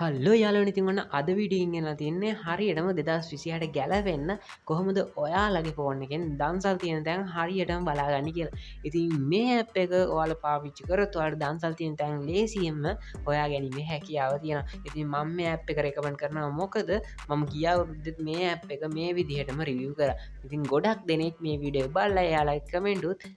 Hello යාලුවනි ඉතින් ඔන්න අද වීඩියෝ එකෙන් ගෙනලා තියන්නේ හරියටම 2026ට ගැලපෙන්න කොහොමද ඔයාලගේ ෆෝන් එකෙන් දන්සල් තියෙන තැන් හරියටම බලාගන්න කියලා. ඉතින් මේ ඇප් එක ඔයාලා පාවිච්චි කරොත් ඔයාලට දන්සල් තියෙන තැන් ලේසියෙන්ම හොයා ගැනීමේ හැකියාව තියෙනවා. ඉතින් මම මේ ඇප් එක රෙකමන්ඩ් කරනවා මොකද මම ගිය අවුරුද්දෙත් මේ ඇප් එක මේ විදිහටම රිවිව් කරා. ඉතින් ගොඩක් දෙනෙක් මේ වීඩියෝ එක බලලා එයාලා කමෙන්ටුත්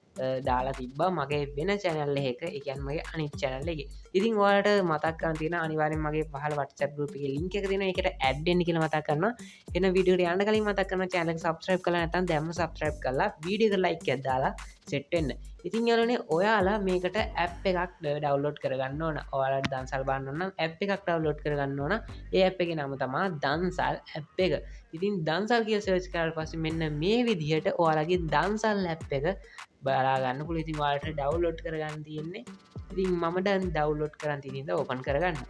දාලා තිබ්බා මගේ වෙන channel එකක. ඒ කියන්නේ මගේ අනිත් channel එකේ. ඉතින් ඔයාලට මතක් කරන් තියෙන අනිවාර්යෙන් මගේ පහළ WhatsApp group එකේ link එක තියෙනවා. ඒකට add වෙන්න කියලා මතක් කරනවා. එන වීඩියෝ එකට යන්න කලින් මතක් කරනවා channel එක subscribe කරලා නැත්නම් දැම්ම subscribe කරලා වීඩියෝ එකට like එකක් දාලා set වෙන්න. ඉතින් යාළුවනේ ඔයාලා මේකට app එකක් download කරගන්න ඕන. ඔයාලට දන්සල් බලන්න ඕන නම් app එකක් download කරගන්න ඕන. ඒ app එකේ නම තමයි දන්සල් app එක. ඉතින් දන්සල් කියලා search කරාට පස්සේ මෙන්න මේ විදිහට ඔයාලගේ දන්සල් app එක බලාගන්න පුළුවන්. ඉතින් ඔයාලට download කරගන්න තියෙන්නේ. ඉතින් මම දැන් ඩවුන්ලෝඩ් කරන් තියෙන හින්දා ඕපන් කරගන්න.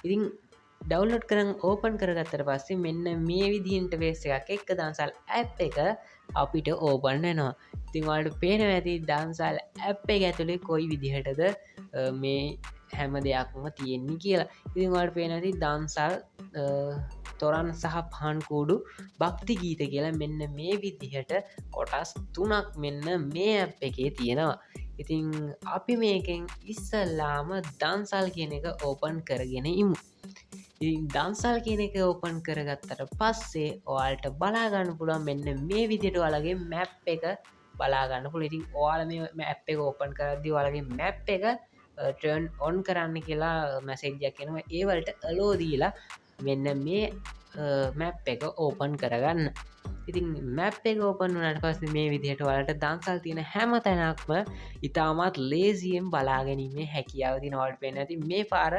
ඉතින් ඩවුන්ලෝඩ් කරන් ඕපන් කරගත්තට පස්සේ මෙන්න මේ විදිහේ ඉන්ටර්ෆේස් එකක් එක්ක දන්සල් ඇප් එක අපිට ඕපන් වෙනවා. ඉතින් ඔයාලට පේනවා ඇති දන්සල් ඇප් එක ඇතුලේ කොයි විදිහටද මේ හැම දෙයක්ම තියෙන්නේ කියලා. ඉතින් ඔයාලට පේනවා ඇති දන්සල් තොරන් සහ පහන් කූඩු භක්ති ගීත කියලා මෙන්න මේ විදිහට කොටස් 3ක් මෙන්න මේ ඇප් එකේ තියෙනවා. ඉතින් අපි මේකෙන් ඉස්සල්ලාම දන්සල් කියන එක ඕපන් කරගෙන ඉමු. ඉතින් දන්සල් කියන එක ඕපන් කරගත්තට පස්සේ ඔයාලට බලාගන්න පුළුවන් මෙන්න මේ විදිහට ඔයාලගේ මැප් එක බලාගන්න පුළුවන්. ඉතින් ඔයාලා මේ මැප් එක ඕපන් කරද්දී ඔයාලගේ මැප් එක ටර්න් ඔන් කරන්න කියලා මැසේජ් එකක් එනවා. ඒ වලට allow දීලා මෙන්න මේ මැප් එක ඕපන් කරගන්න. ඉතින් මැප් එක ඕපන් වුණාට පස්සේ මේ විදිහට ඔයාලට දන්සල් තියෙන හැම තැනක්ම ඉතාමත් ලේසියෙන් බලාගැනීමේ හැකියාව තියෙනවා. ඔයාලට පේන්න ඇති මේ පාර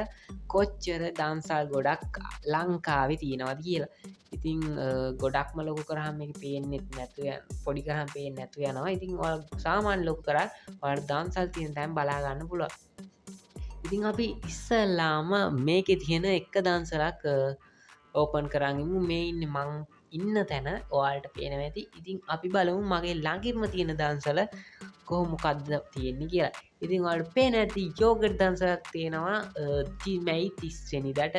කොච්චර දන්සල් ගොඩක් ලංකාවේ තියෙනවද කියලා. ඉතින් ගොඩක්ම ලොකු කරාම මේක පේන්නේ නැතු යන පොඩි කරාම පේන්නේ නැතු යනවා. ඉතින් ඔයාලා සාමාන්‍ය ලොකු කරා ඔයාලට දන්සල් තියෙන තැන් බලා ගන්න පුළුවන්. ඉතින් අපි ඉස්සල්ලාම මේකේ තියෙන එක දන්සලක් ඕපන් කරාගමු. මේ ඉන්නේ මං ඉන්න තැන ඔයාලට පේනවා ඇති. ඉතින් අපි බලමු මගේ ළඟින්ම තියෙන දන්සල මොකක්ද තියෙන්නේ කියලා. ඉතින් ඔයාලට පේනවා ඇති යෝගට් දන්සලක් තියෙනවා මැයි 30 වෙනිදාට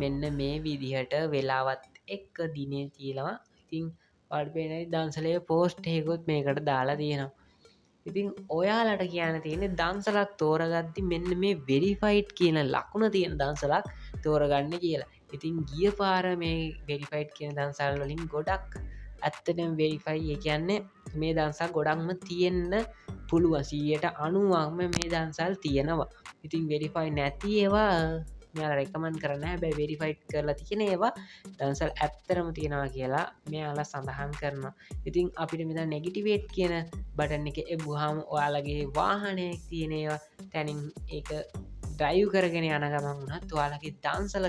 මෙන්න මේ විදිහට වෙලාවත් එක්ක දිනේ තියෙනවා. ඉතින් ඔයාලට පේනවා ඇති දන්සලේ පෝස්ට් එකකුත් මේකට දාලා තියෙනවා. ඉතින් ඔයාලට කියන්න තියෙන්නේ දන්සලක් තෝරගද්දි මෙන්න මේ වෙරිෆයිඩ් කියන ලකුණ තියෙන දන්සලක් තෝරගන්න කියලා. ඉතින් ගිය පාර මේ වෙරිෆයිඩ් කියන දන්සල් වලින් ගොඩක් ඇත්තටම වෙරිෆයි ඒ කියන්නේ මේ දන්සල් ගොඩක්ම තියෙන්න පුළුවන් 90%ක්ම මේ දන්සල් තියෙනවා. ඉතින් වෙරිෆයි නැති ඒවා මෙයාලා රෙකමන්ඩ් කරන්නේ නැහැ. හැබැයි වෙරිෆයිඩ් කරලා තියෙන ඒවා දන්සල් ඇත්තටම තියෙනවා කියලා මෙයාලා සඳහන් කරනවා. ඉතින් අපිට මෙතන නෙගටිවේට් කියන බටන් එක එබුවාම ඔයාලගේ වාහනයක් තියෙන ඒවා තැනින් ඒක ඩ්‍රයිව් කරගෙන යන ගමන් වුණත් ඔයාලගේ දන්සල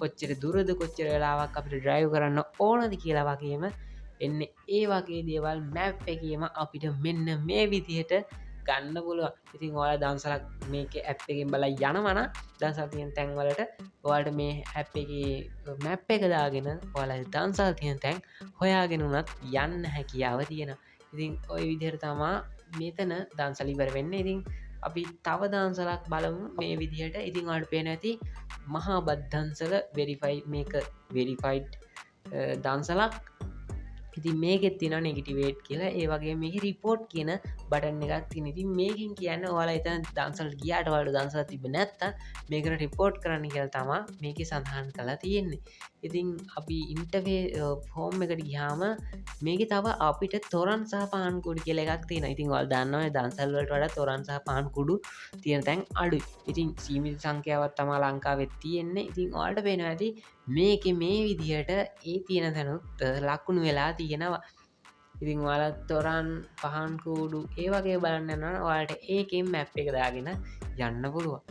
කොච්චර දුරද කොච්චර වෙලාවක් අපිට ඩ්‍රයිව් කරන්න ඕනද කියලා වගේම එන්න ඒ වගේ දේවල් මැප් එකේම අපිට මෙන්න මේ විදිහට ගන්න පුළුවන්. ඉතින් ඔයාලා දන්සලක් මේක ඇප් එකෙන් බලලා යනවනම් දන්සල් තියෙන තැන් වලට ඔයාලට මේ ඇප් එකේ මැප් එක දාගෙන ඔයාලා දන්සල් තියෙන තැන් හොයාගෙන උනත් යන්න හැකියාව තියෙනවා. ඉතින් ওই විදිහට තමයි මෙතන දන්සල් ඉවර වෙන්නේ. ඉතින් අපි තව දන්සලක් බලමු මේ විදිහට. ඉතින් ඔයාලට පේනවා ඇති මහා බද්දන්සල වෙරිෆයි මේක වෙරිෆයිඩ් දන්සලක්. ඉතින් මේකෙත් තියෙනවා නෙගටිවේට් කියලා. ඒ වගේ මේක රිපෝට් කියන බටන් එකක් තියෙනවා. ඉතින් මේකෙන් කියන්නේ ඔයාලා එතන දන්සල් ගියාට ඔයාලට දන්සල් තිබ්බේ නැත්තම් මේකට රිපෝට් කරන්න කියලා තමයි මේකේ සඳහන් කරලා තියෙන්නේ. ඉතින් අපි ෆෝම් එකට ගියාම මේකේ තව අපිට තොරන් සහ පහන් කුඩු කියලා එකක් තියෙනවා. ඉතින් ඔයාලා දන්නවා දන්සල් වලට වඩා තොරන් සහ පහන් කුඩු තියෙන තැන් අඩුයි. ඉතින් සීමිත සංඛ්‍යාවක් තමයි ලංකාවේ තියෙන්නේ. ඉතින් ඔයාලට පේනවා ඇති මේකේ මේ විදිහට ඒ තියෙන තැනුත් ලකුණු වෙලා තියෙනවා. ඉතින් ඔයාලා තොරන් පහන් කූඩු ඒ වගේ බලන්න යනවා ඔයාලට ඒකෙන් මැප් එක දාගෙන යන්න පුළුවන්.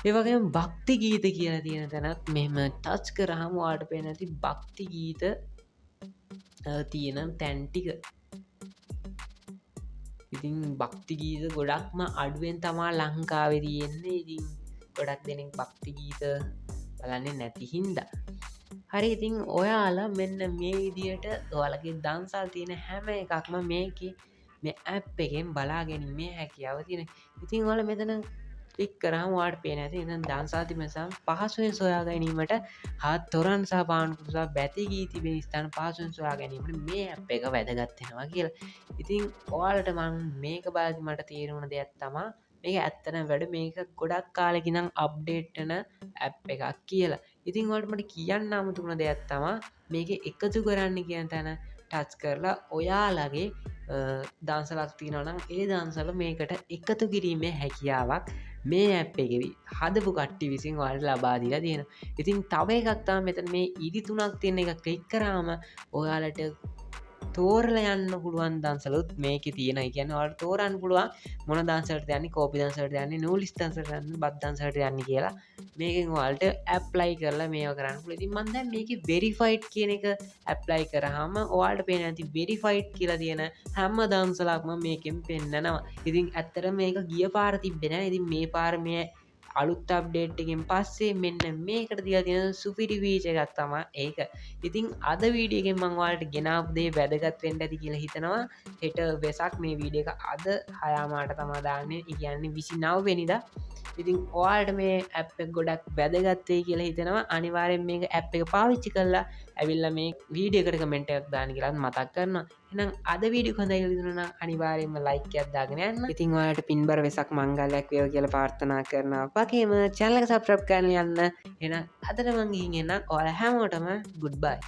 ඒ වගේම භක්ති ගීත කියලා තියෙන තැනත් මෙහෙම ටච් කරාම ඔයාලට පේන ඇති භක්ති ගීත තියෙන තැන් ටික. ඉතින් භක්ති ගීත ගොඩක්ම අඩුවෙන් තමා ලංකාවේ තියෙන්නේ. ඉතින් ගොඩක් දෙනෙක් භක්ති ගීත බලන්නේ නැති හින්දා. හරි ඉතින් ඔයාලා මෙන්න මේ විදියට ඔයාලගේ දන්සල් තියෙන හැම එකක්ම මේකේ මේ ඇප් එකෙන් බලා ගැනීමේ හැකියාව තියෙනවා. ඉතින් ඔයාලා මෙතන ලික් කරහම වාට පේන ඇති ඉඳන් දන්සාති මසම් පහසුවෙන් සොයා ගැනීමට හත් තොරන් සහ පාන්කුසා බැතිගී තිබෙන ස්ථාන පහසුවෙන් සොයා ගැනීමට මේ අප එක වැදගත්වෙනවා කියලා. ඉතින් ඔයාලට මං මේක බාදි මට තේරුණ දෙයක් තමා මේක ඇත්තන වැඩ මේක ගොඩක් කාලෙකිනම් අප්ඩේට්ටන ඇප් එකක් කියලා. ඉතින් වලටමට කියන්න අමුතුුණ දෙයක් තමා මේක එකතු කරන්න කියන තැන ටච් කරලා ඔයාලගේ දන්සලක් තිනනම් ඒ දන්සල මේකට එකතු කිරීමේ හැකියාවක් මේ ඇප් එකවි හදපු කට්ටි විසින් වලට ලබාදිලා තියෙන. ඉතින් තව එකක්තා මෙතන මේ ඉදි තුනක් තියෙන එක ක්ලික් කරාම ඔයාලට තෝරල යන්න පුළුවන් දන්සලුත් මේක තියෙන කියන වට තෝරන්න පුළුවන් මොන දන්සට යන්න කෝපි දන්සට යන්න නූලිස්තන්සටන්න බද්ධන්සට යන්න කියලා මේකින් වල්ට ඇප්ලයි කරලා මේ කරන්න පුල ඉතින් මන්ද මේක වෙරිෆයිට් කියන එක ඇප්ලයි කරහම ඔයාට පේන ඇති වෙරිෆයිට් කියලා තියෙන හැම්ම දන්සලක්ම මේකෙන් පෙන්න්නනවා ඉතින් ඇත්තර මේක ගිය පාර තිබෙන ඉතින් මේ පාරමය අලුත් අප්ඩේට්ගෙන් පස්සේ මෙන්න මේකට දිය තියෙන සුපිරි වීච එකක් තමා ඒක ඉතින් අද වීඩියගෙන් මංවාලට ගෙනාපදේ වැදගත්වෙන්ට ඇති කියලා හිතනවා හෙට වෙසක් මේ වීඩිය එක අද හයාමාට තමාදාන්නේ ඉගන්නේ 29 වෙනිද ඉතින් ඔයාට මේ ඇප් ගොඩක් වැදගත්තේ කියලා හිතනවා අනිවාරෙන් මේක ඇප් එක පාවිච්චි කරලා ඇවිල්ල මේ වීඩියකට කමෙන්ටයක් දාන කියලාත් මතක් කරන්න එනම් අද වීඩිය කොඳ ඉල්දුන අනිවාරෙන්ම ලයිකයක් දාගෙන යන්න ඉතින් ඔයාට පින්බර වෙසක් මංගල්ලයක් වයෝ කියල පාර්ථනා කරනවා වගේම චැනලක සබ්‍රප් කරන යන්න එන අදට මංගින් එන්න ඔයාල හැමෝටම ගුඩ් බයි